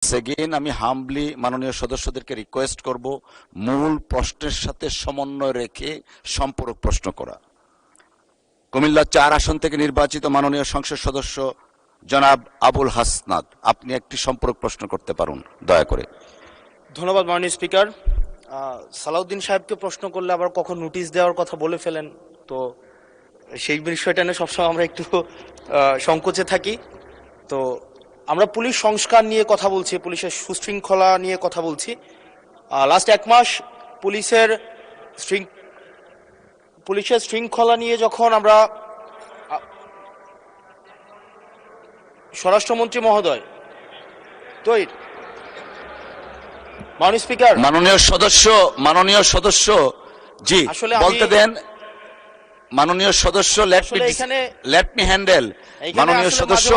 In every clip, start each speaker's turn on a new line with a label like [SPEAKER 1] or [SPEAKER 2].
[SPEAKER 1] Second আমি হাম্বলি মাননীয় সদস্যদেরকে রিকোয়েস্ট করব মূল প্রশ্নের সাথে সমন্বয় রেখে সম্পূরক প্রশ্ন করা। কুমিল্লা ৪ আসন থেকে নির্বাচিত মাননীয় সংসদ সদস্য জনাব আবুল হাসনাত, আপনি একটি সম্পূরক প্রশ্ন করতে পারুন দয়া করে।
[SPEAKER 2] ধন্যবাদ মাননীয় স্পিকার। সালাউদ্দিন সাহেবকে প্রশ্ন করলে আবার কখন নোটিশ দেওয়ার কথা বলে ফেলেন, তো সেই বিষয়টা নিয়ে সবসময় আমরা একটু সংকোচে থাকি। তো আমরা পুলিশ সংস্কার নিয়ে কথা বলছি, পুলিশের সুশৃঙ্খলা নিয়ে কথা বলছি। লাস্ট 1 মাস পুলিশের শৃঙ্খলা নিয়ে যখন আমরা স্বরাষ্ট্রমন্ত্রী মহোদয় তো মাননীয় স্পিকার,
[SPEAKER 1] মাননীয় সদস্য জি বলতে দেন। মাননীয় সদস্য লেট মি হ্যান্ডেল। মাননীয় সদস্য,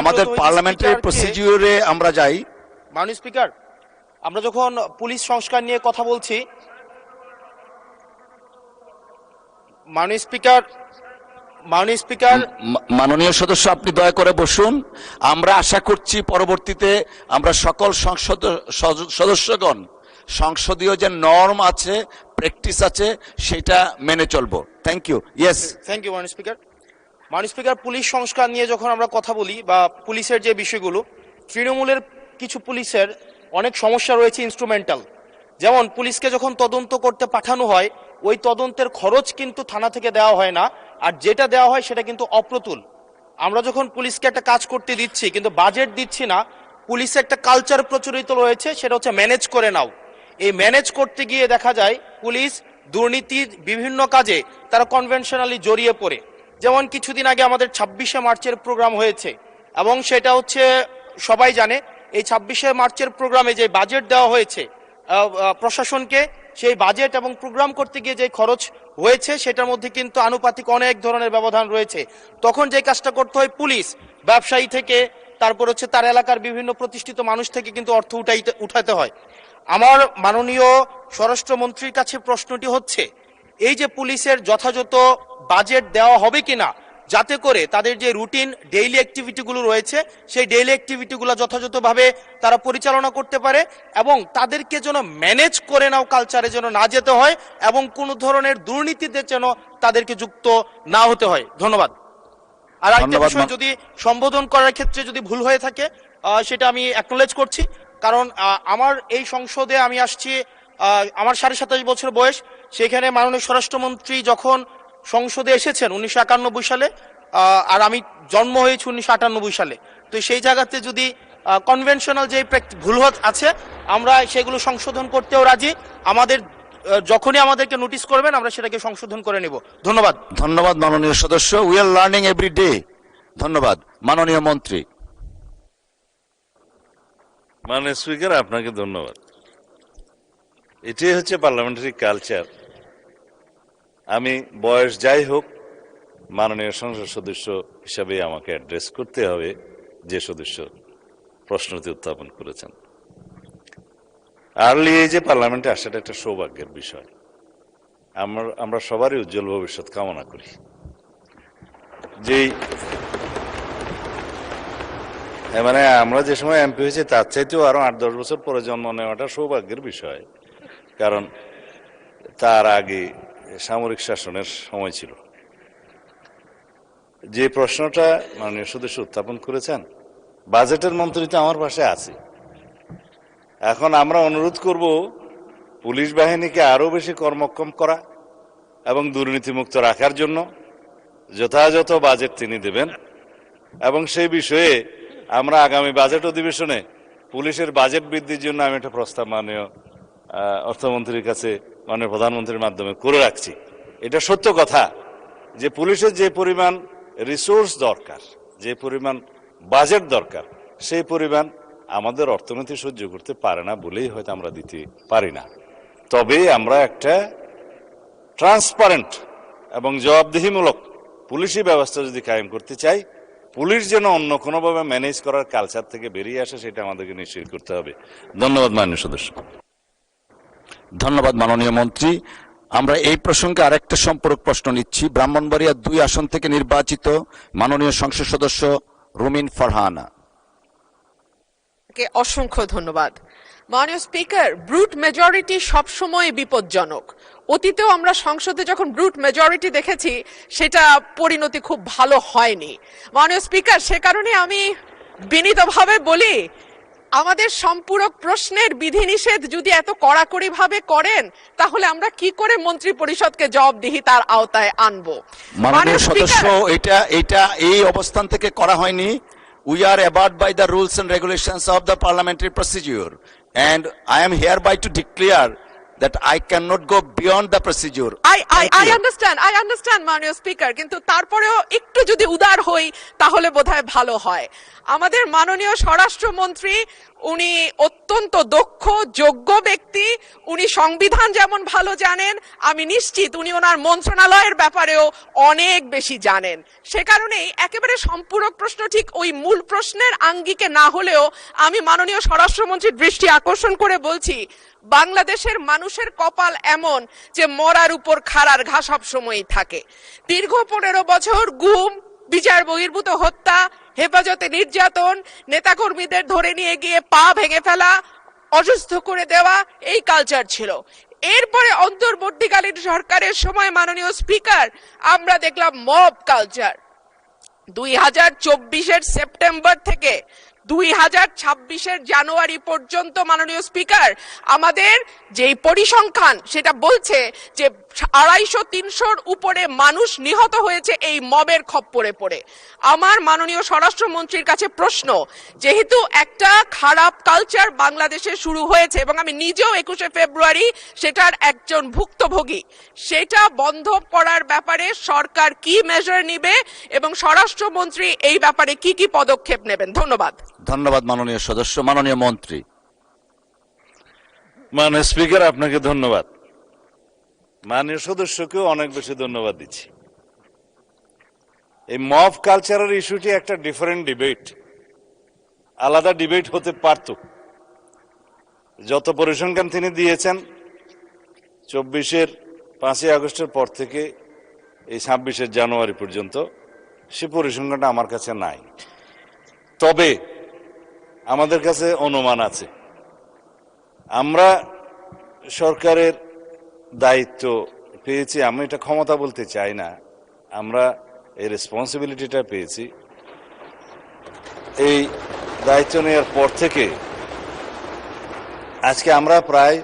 [SPEAKER 1] আমাদের পার্লামেন্টারি প্রসিডিউরে আমরা যাই।
[SPEAKER 2] মাননীয় স্পিকার, আমরা যখন পুলিশ সংস্কার নিয়ে কথা বলছি, মাননীয় স্পিকার
[SPEAKER 1] মাননীয় সদস্য আপনি দয়া করে বসুন। আমরা আশা করছি পরবর্তীতে আমরা সকল সদস্যগণ সংসদীয় যে নর্ম আছে, প্র্যাকটিস আছে, সেটা মেনে চলবো। Thank you. Yes,
[SPEAKER 2] thank you মাননীয় স্পিকার। মাননীয় স্পিকার, পুলিশ সংস্কার নিয়ে যখন আমরা কথা বলি বা পুলিশের যে বিষয়গুলো, তৃণমূলের কিছু পুলিশের অনেক সমস্যা রয়েছে ইনস্ট্রুমেন্টাল। যেমন পুলিশকে যখন তদন্ত করতে পাঠানো হয়, ওই তদন্তের খরচ কিন্তু থানা থেকে দেওয়া হয় না, আর যেটা দেওয়া হয় সেটা কিন্তু অপ্রতুল। আমরা যখন পুলিশকে একটা কাজ করতে দিচ্ছি কিন্তু বাজেট দিচ্ছি না, পুলিশে একটা কালচার প্রচলিত রয়েছে, সেটা হচ্ছে ম্যানেজ করে নাও। এই ম্যানেজ করতে গিয়ে দেখা যায় পুলিশ দুর্নীতির বিভিন্ন কাজে তারা কনভেনশনালি জড়িয়ে পড়ে। যেমন কিছুদিন আগে আমাদের 26শে মার্চের প্রোগ্রাম হয়েছে, এবং সেটা হচ্ছে সবাই জানে, এই 26শে মার্চের প্রোগ্রামে যে বাজেট দেওয়া হয়েছে প্রশাসনকে, সেই বাজেট এবং প্রোগ্রাম করতে গিয়ে যে খরচ হয়েছে সেটার মধ্যে কিন্তু আনুপাতিক অনেক ধরনের ব্যবধান রয়েছে। তখন যে কাজটা করতে হয়, পুলিশ ব্যবসায়ী থেকে তারপর হচ্ছে তার এলাকার বিভিন্ন প্রতিষ্ঠিত মানুষ থেকে কিন্তু অর্থ উঠাতে হয়। আমার মাননীয় স্বরাষ্ট্রমন্ত্রীর কাছে প্রশ্নটি হচ্ছে, এই যে পুলিশের যথাযথ বাজেট দেওয়া হবে কিনা, যাতে করে তাদের যে রুটিন ডেইলি অ্যাক্টিভিটিগুলো রয়েছে সেই ডেইলি অ্যাক্টিভিটিগুলো যথাযথভাবে তারা পরিচালনা করতে পারে, এবং তাদেরকে যেন ম্যানেজ করে নাও কালচারে যেন না যেতে হয়, এবং কোনো ধরনের দুর্নীতিতে যেন তাদেরকে যুক্ত না হতে হয়। ধন্যবাদ। আর একটা বিষয়, যদি সম্বোধন করার ক্ষেত্রে যদি ভুল হয়ে থাকে সেটা আমি অ্যাকনোলেজ করছি, কারণ আমার এই সংসদে আমি আসছি, আমার 27.5 বছর বয়স। সেখানে মাননীয় স্বরাষ্ট্রমন্ত্রী যখন সংসদে এসেছেন 1991 সালে, আর আমি জন্ম হয়েছি 1998 সালে। তো সেই জায়গাতে যদি কনভেনশনাল যে ভুল আছে আমরা সেগুলো সংশোধন করতেও রাজি। আমাদের যখনই আমাদেরকে নোটিশ করবেন আমরা সেটাকে সংশোধন করে নেব। ধন্যবাদ।
[SPEAKER 1] ধন্যবাদ মাননীয় সদস্য। We are learning every day. ধন্যবাদ। মাননীয় মন্ত্রী।
[SPEAKER 3] মাননীয় স্পিকার, আপনাকে ধন্যবাদ। এটাই হচ্ছে পার্লামেন্টারি কালচার। আমি বয়স যাই হোক, মাননীয় সংসদ সদস্য হিসাবে আমাকে অ্যাড্রেস করতে হবে যে সদস্য প্রশ্নটি উত্থাপন করেছেন। আর্লি এজে পার্লামেন্টে আসাটা একটা সৌভাগ্যের বিষয়। আমরা সবারই উজ্জ্বল ভবিষ্যৎ কামনা করি। যেই মানে আমরা যে সময় এমপি হয়েছি তার চাইতেও আরো 8-10 বছর পরে জন্ম নেওয়াটা সৌভাগ্যের বিষয়, কারণ তার আগে সামরিক শাসনের সময় ছিল। যে প্রশ্নটা মাননীয় সদস্য উত্থাপন করেছেন, বাজেটের মন্ত্রী তো আমার পাশে আছে। এখন আমরা অনুরোধ করব পুলিশ বাহিনীকে আরো বেশি কর্মক্ষম করা এবং দুর্নীতিমুক্ত রাখার জন্য যথাযথ বাজেট তিনি দেবেন, এবং সেই বিষয়ে আমরা আগামী বাজেট অধিবেশনে পুলিশের বাজেট বৃদ্ধির জন্য আমি একটা প্রস্তাব মাননীয় অর্থমন্ত্রীর কাছে মাননীয় প্রধানমন্ত্রীর মাধ্যমে করে রাখছি। এটা সত্য কথা যে পুলিশের যে পরিমাণ রিসোর্স দরকার, যে পরিমাণ বাজেট দরকার, সেই পরিমাণ আমাদের অর্থনীতি সহ্য করতে পারে না বলেই হয়তো আমরা দিতে পারি না। তবে আমরা একটা ট্রান্সপারেন্ট এবং জবাবদিহিমূলক পুলিশি ব্যবস্থা যদি কায়েম করতে চাই, পুলিশ যেন অন্য কোনোভাবে ম্যানেজ করার কালচার থেকে বেরিয়ে আসে, সেটা আমাদেরকে নিশ্চিত করতে হবে। ধন্যবাদ মাননীয় সদস্য।
[SPEAKER 1] ধন্যবাদ মাননীয় মন্ত্রী। আমরা এই প্রসঙ্গে আরেকটা সম্পূরক প্রশ্ন নিচ্ছি। ব্রাহ্মণবাড়িয়া 2 আসন থেকে নির্বাচিত মাননীয় সংসদ সদস্য রুমিন ফারহানা।
[SPEAKER 4] কে অসংখ্য ধন্যবাদ। মাননীয় স্পিকার, ব্রুট মেজরিটি সবসময় বিপজ্জনক। অতীতেও আমরা সংসদে যখন ব্রুট মেজরিটি দেখেছি সেটা পরিণতি খুব ভালো হয়নি। মাননীয় স্পিকার, সে কারণে আমি বিনীতভাবে বলি, আমাদের সম্পূরক প্রশ্নের বিধিনিষেধ যদি এত কড়াকড়ি ভাবে করেন তাহলে আমরা কি করে মন্ত্রী পরিষদকে জবাবদিহিতার আওতায় আনবো?
[SPEAKER 1] মাননীয় সদস্য, এটা এই অবস্থান থেকে করা হয়নি। We are abide by the rules and regulations of the parliamentary procedure, and I am hereby to declare that I cannot go beyond the procedure.
[SPEAKER 4] I understand মাননীয় স্পিকার, কিন্তু তারপরেও একটু যদি উদার হই তাহলে বোধহয় ভালো হয়। আমাদের মাননীয় স্বরাষ্ট্রমন্ত্রী, উনি অত্যন্ত দক্ষ যোগ্য ব্যক্তি, উনি সংবিধান যেমন ভালো জানেন, আমি নিশ্চিত উনি ওনার মন্ত্রণালয়ের ব্যাপারেও অনেক বেশি জানেন। সে কারণেই একেবারে সম্পূরক প্রশ্ন ঠিক ওই মূল প্রশ্নের আঙ্গিকে না হলেও আমি মাননীয় স্বরাষ্ট্রমন্ত্রীর দৃষ্টি আকর্ষণ করে বলছি, বাংলাদেশের মানুষের কপাল এমন যে মরার উপর খাড়ার ঘা সব সময়ই থাকে। দীর্ঘ 15 বছর গুম, বিচার বহির্ভূত হত্যা, হেফাজতে নির্যাতন, নেতাকর্মীদের ধরে নিয়ে গিয়ে পা ভেঙে ফেলা, অসুস্থ করে দেওয়া, এই কালচার ছিল। এরপরে অন্তর্বর্তীকালীন সরকারের সময় মাননীয় স্পিকার আমরা দেখলাম মব কালচার। 2024-এর সেপ্টেম্বর থেকে 2026-এর জানুয়ারি পর্যন্ত মাননীয় স্পিকার আমাদের যেই পরিসংখ্যান সেটা বলছে যে 250-300-র উপরে মানুষ নিহত হয়েছে এই মবের খপ্পরে পড়ে। আমার মাননীয় স্বরাষ্ট্রমন্ত্রীর কাছে প্রশ্ন, যেহেতু একটা খারাপ কালচার বাংলাদেশে শুরু হয়েছে এবং আমি নিজেও 21শে ফেব্রুয়ারি সেটার একজন ভুক্তভোগী, সেটা বন্ধ করার ব্যাপারে সরকার কি মেজার নিবে এবং স্বরাষ্ট্রমন্ত্রী এই ব্যাপারে কি কি পদক্ষেপ নেবেন? ধন্যবাদ।
[SPEAKER 1] ধন্যবাদ মাননীয় সদস্য। মাননীয় মন্ত্রী।
[SPEAKER 3] মাননীয় স্পিকার, আপনাকে ধন্যবাদ। মাননীয় সদস্যকেও অনেক বেশি ধন্যবাদ দিচ্ছি। এই মব কালচারের ইস্যুটি একটা ডিফারেন্ট ডিবেট, আলাদা ডিবেট হতে পারত। যত পরিসংখ্যান তিনি দিয়েছেন 24-এর 5ই আগস্টের পর থেকে এই 26-এর জানুয়ারি পর্যন্ত, সে পরিসংখ্যানটা আমার কাছে নাই। তবে আমাদের কাছে অনুমান আছে। আমরা সরকারের দায়িত্ব পেয়েছি, আমি এটা ক্ষমতা বলতে চাই না, আমরা এই রেসপন্সিবিলিটিটা পেয়েছি। এই দায়িত্ব নেওয়ার পর থেকে আজকে আমরা প্রায়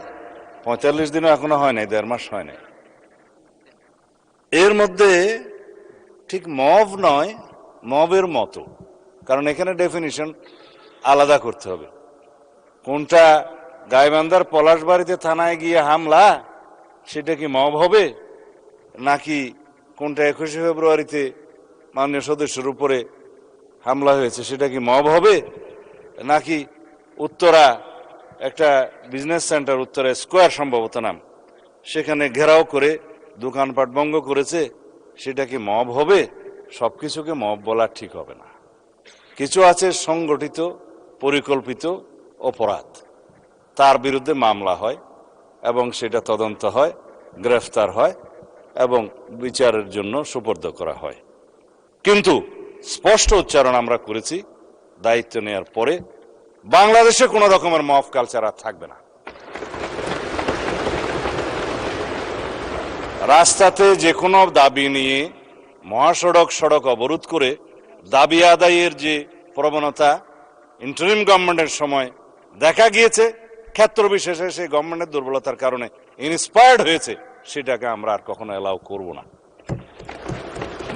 [SPEAKER 3] 45 দিনও এখনো হয় নাই, 1.5 মাস হয় নাই। এর মধ্যে ঠিক মব নয়, মবের মতো, কারণ এখানে ডেফিনিশন আলাদা করতে হবে। কোনটা গাইবান্ধার পলাশবাড়িতে থানায় গিয়ে হামলা, সেটা কি মব হবে? নাকি কোনটা 21শে ফেব্রুয়ারিতে মাননীয় সদস্যের উপরে হামলা হয়েছে, সেটা কি মব হবে? নাকি উত্তরা একটা বিজনেস সেন্টার, উত্তরা স্কোয়ার সম্ভবত নাম, সেখানে ঘেরাও করে দোকানপাট ভঙ্গ করেছে, সেটা কি মব হবে? সবকিছুকে মব বলা ঠিক হবে না। কিছু আছে সংগঠিত পরিকল্পিত অপরাধ, তার বিরুদ্ধে মামলা হয় এবং সেটা তদন্ত হয়, গ্রেফতার হয় এবং বিচারের জন্য সুপর্দ করা হয়। কিন্তু স্পষ্ট উচ্চারণ আমরা করেছি দায়িত্ব নেওয়ার পরে, বাংলাদেশে কোনো রকমের মব কালচার আর থাকবে না। রাস্তাতে যে কোনো দাবি নিয়ে মহাসড়ক সড়ক অবরোধ করে দাবি আদায়ের যে প্রবণতা ইন্টারিম গভর্নমেন্টের সময় দেখা গিয়েছে, ক্ষেত্র বিশেষে সেই গভর্নমেন্টের দুর্বলতার কারণে ইন্সপায়ার্ড হয়েছে, সেটাকে আমরা আর কখনো এলাও করব না।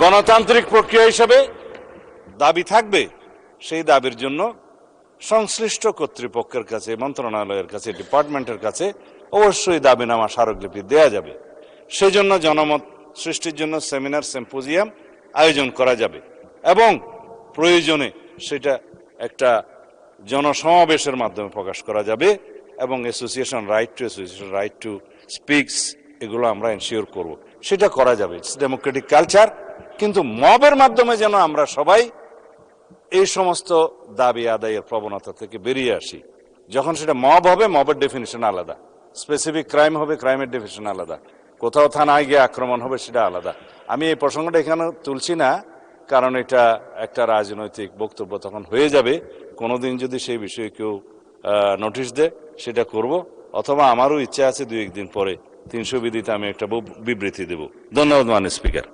[SPEAKER 3] গণতান্ত্রিক প্রক্রিয়া হিসেবে দাবি থাকবে, সেই দাবির জন্য সংশ্লিষ্ট কর্তৃপক্ষের কাছে, মন্ত্রণালয়ের কাছে, ডিপার্টমেন্টের কাছে অবশ্যই দাবিনামা স্মারকলিপি দেয়া যাবে। সেই জন্য জনমত সৃষ্টির জন্য সেমিনার, সিম্পোজিয়াম আয়োজন করা যাবে এবং প্রয়োজনে সেটা একটা জনসমাবেশের মাধ্যমে প্রকাশ করা যাবে এবং অ্যাসোসিয়েশন রাইট টু স্পিকস, এগুলো আমরা এনশিওর করব, সেটা করা যাবে। It's Democratic culture. কিন্তু মবের মাধ্যমে যেন আমরা সবাই এই সমস্ত দাবি আদায়ের প্রবণতা থেকে বেরিয়ে আসি। যখন সেটা মব হবে, মবের ডেফিনিশন আলাদা, স্পেসিফিক ক্রাইম হবে, ক্রাইমের ডেফিনিশন আলাদা, কোথাও থানায় গিয়ে আক্রমণ হবে, সেটা আলাদা। আমি এই প্রসঙ্গটা এখানে তুলছি না, কারণ এটা একটা রাজনৈতিক বক্তব্য তখন হয়ে যাবে, কোনোদিন যদি সেই বিষয়ে কেউ নোটিশ দেয় সেটা করব, অথবা আমারও ইচ্ছা আছে 2-1 দিন পরে 300 বিধিতে আমি একটা বিবৃতি দেব। ধন্যবাদ মাননীয় স্পিকার।